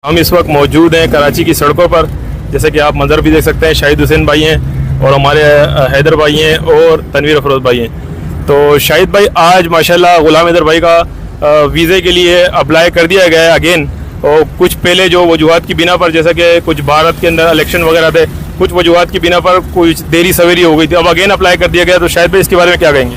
हम इस वक्त मौजूद हैं कराची की सड़कों पर। जैसे कि आप मंजर भी देख सकते हैं, शाहिद हुसैन भाई हैं और हमारे हैदर भाई हैं और तनवीर अफरोज भाई हैं। तो शाहिद भाई, आज माशाल्लाह गुलाम हैदर भाई का वीज़े के लिए अप्लाई कर दिया गया है अगेन। और कुछ पहले जो वजूहात की बिना पर, जैसे कि कुछ भारत के अंदर इलेक्शन वगैरह थे, कुछ वजूहात की बिना पर कुछ देरी सवेरी हो गई थी, अब अगेन अप्लाई कर दिया गया। तो शाहिद भाई, इसके बारे में क्या कहेंगे?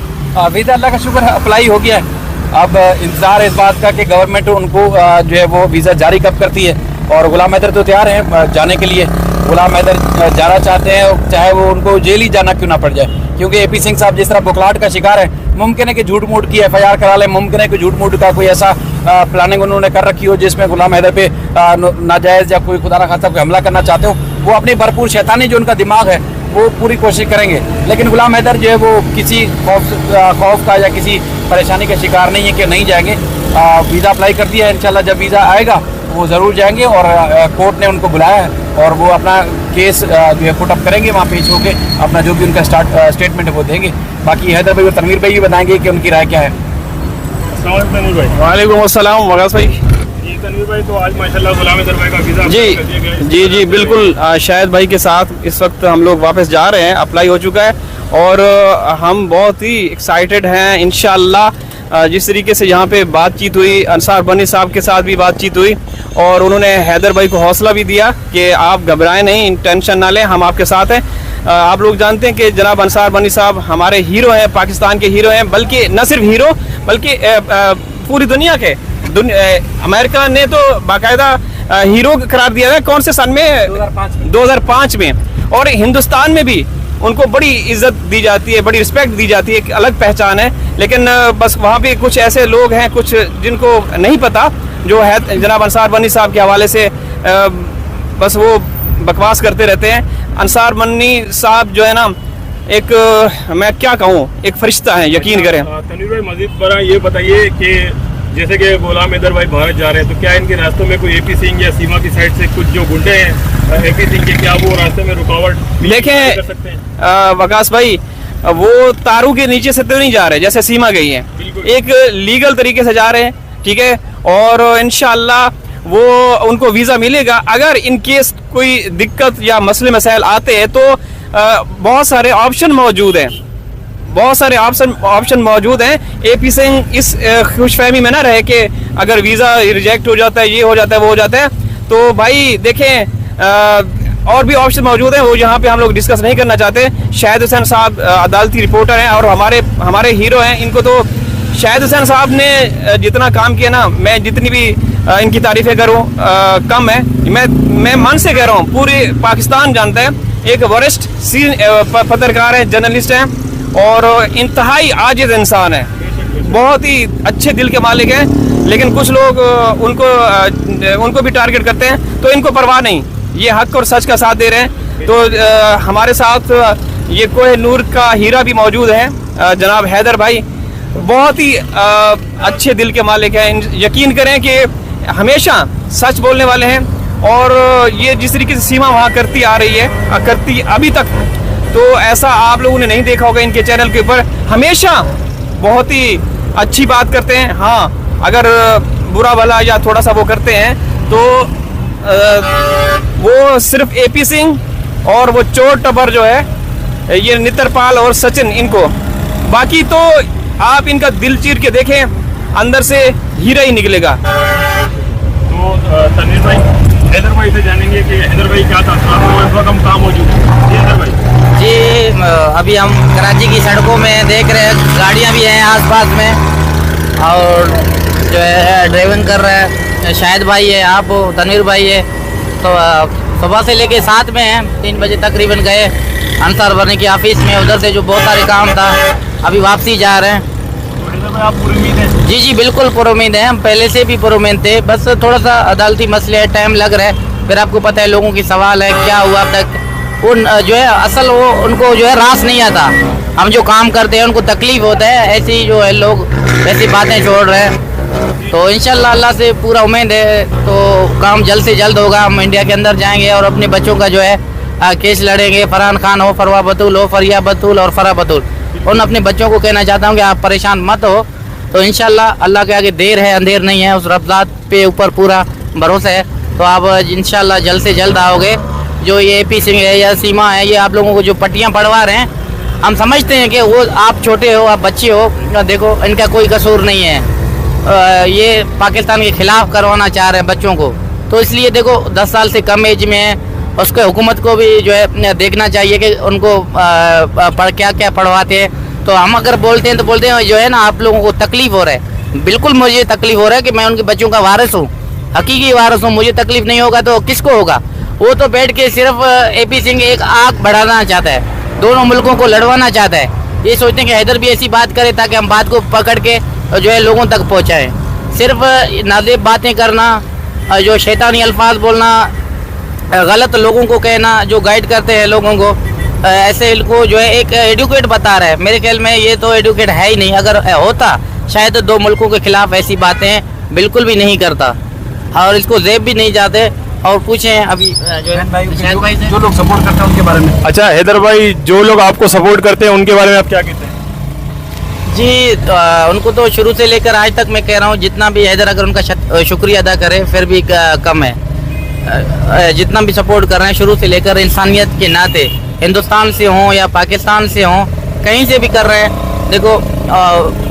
वीज़ा अल्लाह का शुक्र है अप्लाई हो गया है। अब इंतज़ार इस बात का कि गवर्नमेंट उनको जो है वो वीज़ा जारी कब करती है। और गुलाम हैदर तो तैयार हैं जाने के लिए। गुलाम हैदर जाना चाहते हैं, चाहे वो उनको जेल ही जाना क्यों ना पड़ जाए, क्योंकि AP सिंह साहब जिस तरह बुखलाहट का शिकार है, मुमकिन है कि झूठ मूठ की FIR करा लें, मुमकिन है कि झूठ मूठ का कोई ऐसा प्लानिंग उन्होंने कर रखी हो जिसमें गुलाम हैदर पे नाजायज़ या कोई खुदा ना खास्ता कोई हमला करना चाहते हो। वो अपनी भरपूर शैतानी जो उनका दिमाग है वो पूरी कोशिश करेंगे, लेकिन गुलाम हैदर जो है वो किसी खौफ का या किसी परेशानी का शिकार नहीं है कि नहीं जाएंगे। वीज़ा अप्लाई कर दिया है, इंशाल्लाह जब वीज़ा आएगा वो ज़रूर जाएंगे। और कोर्ट ने उनको बुलाया है और वो अपना केस जो है पुट अप करेंगे, वहाँ पेश होकर अपना जो भी उनका स्टेटमेंट है वो देंगे। बाकी हैदर भाई और तनवीर भाई भी बताएंगे कि उनकी राय क्या है। वालेकुम अस्सलाम वगास भाई। तनवीर भाई, तो आज माशाल्लाह गुलाम हैदर भाई का वीज़ा जी बिल्कुल। शाहिद भाई के साथ इस वक्त हम लोग वापस जा रहे हैं, अप्लाई हो चुका है और हम बहुत ही एक्साइटेड हैं। इंशाअल्लाह जिस तरीके से यहाँ पे बातचीत हुई, अंसार बनी साहब के साथ भी बातचीत हुई और उन्होंने हैदर भाई को हौसला भी दिया कि आप घबराएं नहीं, टेंशन ना लें, हम आपके साथ हैं। आप लोग जानते हैं कि जनाब अंसार बनी साहब हमारे हीरो हैं, पाकिस्तान के हीरो हैं, बल्कि न सिर्फ हीरो बल्कि पूरी दुनिया के अमेरिका ने तो बाकायदा हीरो करार दिया है। कौन से सन में? 2005 में। और हिंदुस्तान में भी उनको बड़ी इज्जत दी जाती है, बड़ी रिस्पेक्ट दी जाती है, एक अलग पहचान है। लेकिन बस वहाँ पे कुछ ऐसे लोग हैं, कुछ जिनको नहीं पता, जो है जनाब अंसार बनी साहब के हवाले से बस वो बकवास करते रहते हैं। अंसार बनी साहब जो है ना, एक मैं क्या कहूँ, एक फरिश्ता है, यकीन करें। तनवीर भाई, मजीद बड़ा ये बताइए कि जैसे कि गुलाम हैदर भाई भारत जा रहे हैं, तो क्या इनके रास्तों में कोई AP सिंह या सीमा की साइड से कुछ जो गुंडे हैं AP सिंह के, क्या वो रास्ते में रुकावट कर सकते हैं? वकास भाई, वो तारों के नीचे से तो नहीं जा रहे जैसे सीमा गई है, एक लीगल तरीके से जा रहे हैं, ठीक है। और इंशाअल्लाह वो उनको वीज़ा मिलेगा। अगर इन केस कोई दिक्कत या मसले मसाइल आते हैं तो बहुत सारे ऑप्शन मौजूद हैं, बहुत सारे ऑप्शन मौजूद हैं। AP सिंह इस खुशफहमी में ना रहे कि अगर वीज़ा रिजेक्ट हो जाता है, ये हो जाता है, वो हो जाता है। तो भाई देखें, और भी ऑप्शन मौजूद हैं, वो यहाँ पे हम लोग डिस्कस नहीं करना चाहते। शाहिद हुसैन साहब अदालती रिपोर्टर हैं और हमारे हीरो हैं। इनको तो शाहिद हुसैन साहब ने जितना काम किया ना, मैं जितनी भी इनकी तारीफ़ें करूँ कम है। मैं मन से कह रहा हूँ, पूरे पाकिस्तान जानता है। एक वरिष्ठ पत्रकार हैं, जर्नलिस्ट हैं और इंतहाई आजिज़ इंसान है, बहुत ही अच्छे दिल के मालिक हैं। लेकिन कुछ लोग उनको भी टारगेट करते हैं, तो इनको परवाह नहीं, ये हक और सच का साथ दे रहे हैं। तो हमारे साथ ये कोह नूर का हीरा भी मौजूद है, जनाब हैदर भाई, बहुत ही अच्छे दिल के मालिक हैं। यकीन करें कि हमेशा सच बोलने वाले हैं और ये जिस तरीके से सीमा वहाँ करती आ रही है, करती अभी तक, तो ऐसा आप लोगों ने नहीं देखा होगा इनके चैनल के ऊपर। हमेशा बहुत ही अच्छी बात करते हैं। हाँ, अगर बुरा भला या थोड़ा सा वो करते हैं तो वो सिर्फ AP सिंह और वो चोर टबर जो है, ये नितरपाल और सचिन, इनको, बाकी तो आप इनका दिल चीर के देखें, अंदर से हीरा ही निकलेगा। तो तनवीर भाई, हैदर भाई से जानेंगे कि हैदर भाई क्या था, इस वक्त हम कहाँ मौजूद हैं? हैदर भाई जी, अभी हम कराची की सड़कों में देख रहे हैं, गाड़ियाँ भी हैं आसपास में और जो है ड्राइविंग कर रहे हैं शाहिद भाई है, आप तनवीर भाई है। तो सुबह से लेके 7 में हैं, 3 बजे तकरीबन गए अंसार बनी की ऑफिस में, उधर से जो बहुत सारे काम था, अभी वापसी जा रहे हैं। आप पुरुमीद हैं? जी बिल्कुल पुरुमीद हैं, हम पहले से भी पुरुमीद थे, बस थोड़ा सा अदालती मसले है, टाइम लग रहा है। फिर आपको पता है लोगों की सवाल है क्या हुआ अब तक, उन जो है असल वो उनको जो है रास नहीं आता। हम जो काम करते हैं उनको तकलीफ होता है, ऐसी जो है लोग ऐसी बातें छोड़ रहे हैं। तो इंशाल्लाह अल्लाह से पूरा उम्मीद है, तो काम जल्द से जल्द होगा। हम इंडिया के अंदर जाएंगे और अपने बच्चों का जो है केस लड़ेंगे। फरहान खान हो, फरवा बतूल हो, फरिया बतूल और फरा बतूल, उन अपने बच्चों को कहना चाहता हूँ कि आप परेशान मत हो। तो इंशाल्लाह अल्लाह के आगे देर है अंधेर नहीं है, उस रब ज़ात पे ऊपर पूरा भरोसा है। तो आप इंशाल्लाह जल्द से जल्द आओगे। जो ये AP सिंह है या सीमा है, ये आप लोगों को जो पट्टियाँ पढ़वा रहे हैं, हम समझते हैं कि वो आप छोटे हो, आप बच्चे हो, देखो इनका कोई कसूर नहीं है। ये पाकिस्तान के खिलाफ करवाना चाह रहे हैं बच्चों को, तो इसलिए देखो 10 साल से कम एज में है, उसके हुकूमत को भी जो है देखना चाहिए कि उनको क्या क्या पढ़वाते हैं। तो हम अगर बोलते हैं तो बोलते हैं जो है ना, आप लोगों को तकलीफ हो रहा है। बिल्कुल मुझे तकलीफ हो रहा है कि मैं उनके बच्चों का वारिस हूँ, हकीकी वारिस हूँ। मुझे तकलीफ नहीं होगा तो किसको होगा? वो तो बैठ के सिर्फ AP सिंह एक आग बढ़ाना चाहता है, दोनों मुल्कों को लड़वाना चाहता है। ये सोचते हैं कि हैदर भी ऐसी बात करे ताकि हम बात को पकड़ के जो है लोगों तक पहुँचाएँ। सिर्फ नादेब बातें करना, जो शैतानी अल्फाज बोलना, गलत लोगों को कहना, जो गाइड करते हैं लोगों को, ऐसे इनको जो है एक एडुकेट बता रहा है। मेरे ख्याल में ये तो एडुकेट है ही नहीं। अगर होता शायद 2 मुल्कों के खिलाफ ऐसी बातें बिल्कुल भी नहीं करता, और इसको जेब भी नहीं जाते। और पूछें अभी जो है जो लोग सपोर्ट करते हैं उनके बारे में। अच्छा हैदर भाई, जो लोग आपको सपोर्ट करते हैं उनके बारे में आप क्या कहते हैं? जी, उनको तो शुरू से लेकर आज तक मैं कह रहा हूँ, जितना भी हैदर अगर उनका शुक्रिया अदा करे फिर भी कम है। जितना भी सपोर्ट कर रहे हैं शुरू से लेकर, इंसानियत के नाते, हिंदुस्तान से हों या पाकिस्तान से हों, कहीं से भी कर रहे हैं, देखो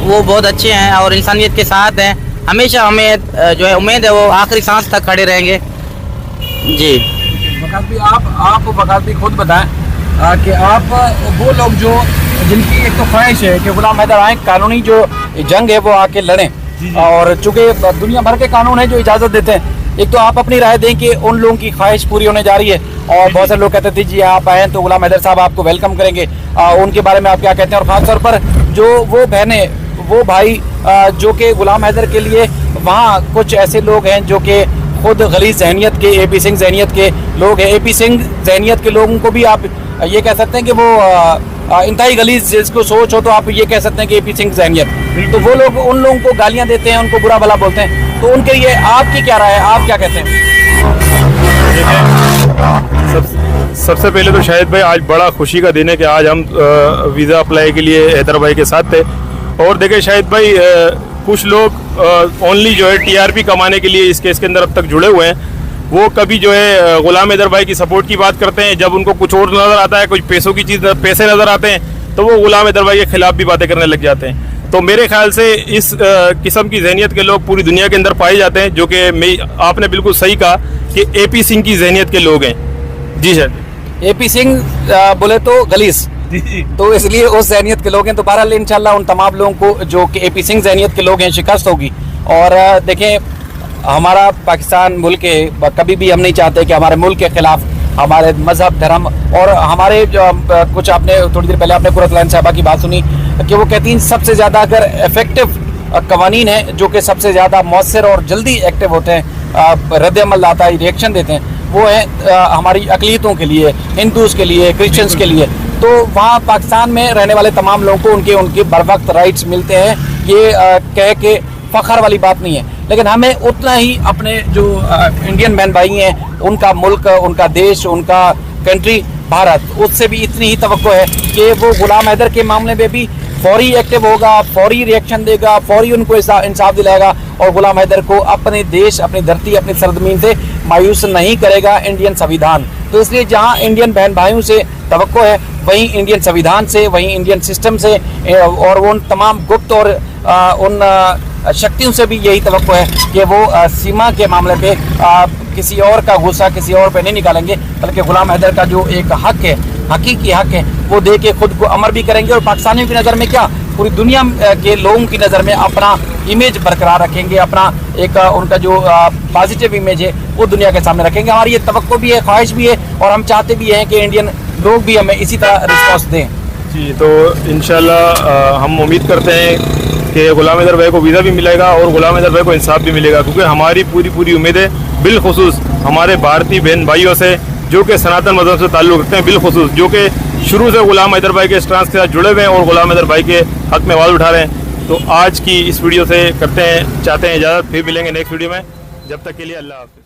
वो बहुत अच्छे हैं और इंसानियत के साथ हैं। हमेशा हमें जो है उम्मीद है वो आखिरी सांस तक खड़े रहेंगे। जी वकास भी, आप वकास भी खुद बताएं कि आप वो लोग जो जिनकी एक तो ख्वाहिश है कि गुलाम हैदर आए, कानूनी जो जंग है वो आके लड़ें, और चूंकि दुनिया भर के कानून है जो इजाज़त देते हैं, एक तो आप अपनी राय दें कि उन लोगों की ख्वाहिश पूरी होने जा रही है। और बहुत सारे लोग कहते थे जी आप आए तो गुलाम हैदर साहब आपको वेलकम करेंगे, उनके बारे में आप क्या कहते हैं? और ख़ासतौर पर जो वो बहनें, वो भाई जो कि गुलाम हैदर के लिए वहाँ कुछ ऐसे लोग हैं जो कि खुद गलीज़ जहनियत के, AP सिंह जहनियत के लोग हैं। AP सिंह जहनियत के लोगों को भी आप ये कह सकते हैं कि वो इंतहाई गलीज़ जिसको सोच हो, तो आप ये कह सकते हैं कि AP सिंह जहनियत, तो वो लोग उन लोगों को गालियाँ देते हैं, उनको बुरा भला बोलते हैं। तो उनके लिए आपकी क्या राय है, आप क्या कहते हैं? सबसे पहले तो शाहिद भाई, आज बड़ा खुशी का दिन है कि आज हम वीज़ा अप्लाई के लिए हैदर भाई के साथ थे। और देखें शाहिद भाई, कुछ लोग ओनली जो है TRP कमाने के लिए इस केस के अंदर अब तक जुड़े हुए हैं। वो कभी जो है गुलाम हैदर भाई की सपोर्ट की बात करते हैं, जब उनको कुछ और नज़र आता है, कुछ पैसों की चीज़, पैसे नज़र आते हैं, तो वो गुलाम हैदर भाई के खिलाफ भी बातें करने लग जाते हैं। तो मेरे ख्याल से इस किस्म की जहनियत के लोग पूरी दुनिया के अंदर पाए जाते हैं, जो कि आपने बिल्कुल सही कहा कि AP सिंह की जहनियत के लोग हैं। जी सर, AP सिंह बोले तो गलीस, तो इसलिए उस जहनियत के लोग हैं। तो बहरहाल इंशाल्लाह उन तमाम लोगों को जो कि AP सिंह जहनियत के लोग हैं शिकस्त होगी। और देखें, हमारा पाकिस्तान मुल्क है, कभी भी हम नहीं चाहते कि हमारे मुल्क के खिलाफ हमारे मजहब, धर्म और हमारे कुछ, आपने थोड़ी देर पहले आपने कुरतलाइन साहबा की बात सुनी कि वो कहती हैं सबसे ज़्यादा अगर इफेक्टिव कवानीन है जो कि सबसे ज़्यादा मौसर और जल्दी एक्टिव होते हैं, रद्द अमल आता है, रिएक्शन देते हैं, वो है हमारी अक़लियतों के लिए, हिंदूज़ के लिए, क्रिश्चियंस के लिए। तो वहाँ पाकिस्तान में रहने वाले तमाम लोगों को उनके बर वक्त राइट्स मिलते हैं, ये कह के फ़ख्र वाली बात नहीं है। लेकिन हमें उतना ही अपने जो इंडियन बहन भाई हैं, उनका मुल्क, उनका देश, उनका कंट्री भारत, उससे भी इतनी ही तवक्को है कि वो गुलाम हैदर के मामले में भी फौरी एक्टिव होगा, फौरी रिएक्शन देगा, फौरी उनको इंसाफ दिलाएगा, और गुलाम हैदर को अपने देश, अपनी धरती, अपनी सरजमीन से मायूस नहीं करेगा इंडियन संविधान। तो इसलिए जहाँ इंडियन बहन भाइयों से तवक्को है, वहीं इंडियन संविधान से, वहीं इंडियन सिस्टम से, और उन तमाम गुप्त और उन शक्तियों से भी यही तवक्को है कि वो सीमा के मामले पे किसी और का गुस्सा किसी और पे नहीं निकालेंगे, बल्कि गुलाम हैदर का जो एक हक है, हकीकी हक है, वो दे के खुद को अमर भी करेंगे, और पाकिस्तानियों की नज़र में क्या, पूरी दुनिया के लोगों की नज़र में अपना इमेज बरकरार रखेंगे, अपना एक उनका जो पॉजिटिव इमेज है वो दुनिया के सामने रखेंगे। हमारी ये तवक्को भी है, ख्वाहिश भी है, और हम चाहते भी हैं कि इंडियन लोग भी हमें इसी तरह रिस्पॉन्स दें। जी, तो इंशाल्लाह हम उम्मीद करते हैं कि गुलाम हैदर भाई को वीज़ा भी मिलेगा और गुलाम हैदर भाई को इंसाफ भी मिलेगा, क्योंकि हमारी पूरी उम्मीद है, बिलखुसूस हमारे भारतीय बहन भाइयों से जो कि सनातन मजहब से ताल्लुक़ रखते हैं, बिलखुसूस जो कि शुरू से गुलाम हैदर भाई के स्टांस के साथ जुड़े हुए हैं और गुलाम हैदर भाई के हक में आवाज़ उठा रहे हैं। तो आज की इस वीडियो से चाहते हैं इजाज़त, फिर मिलेंगे नेक्स्ट वीडियो में, जब तक के लिए अल्लाह हाफ़िज़।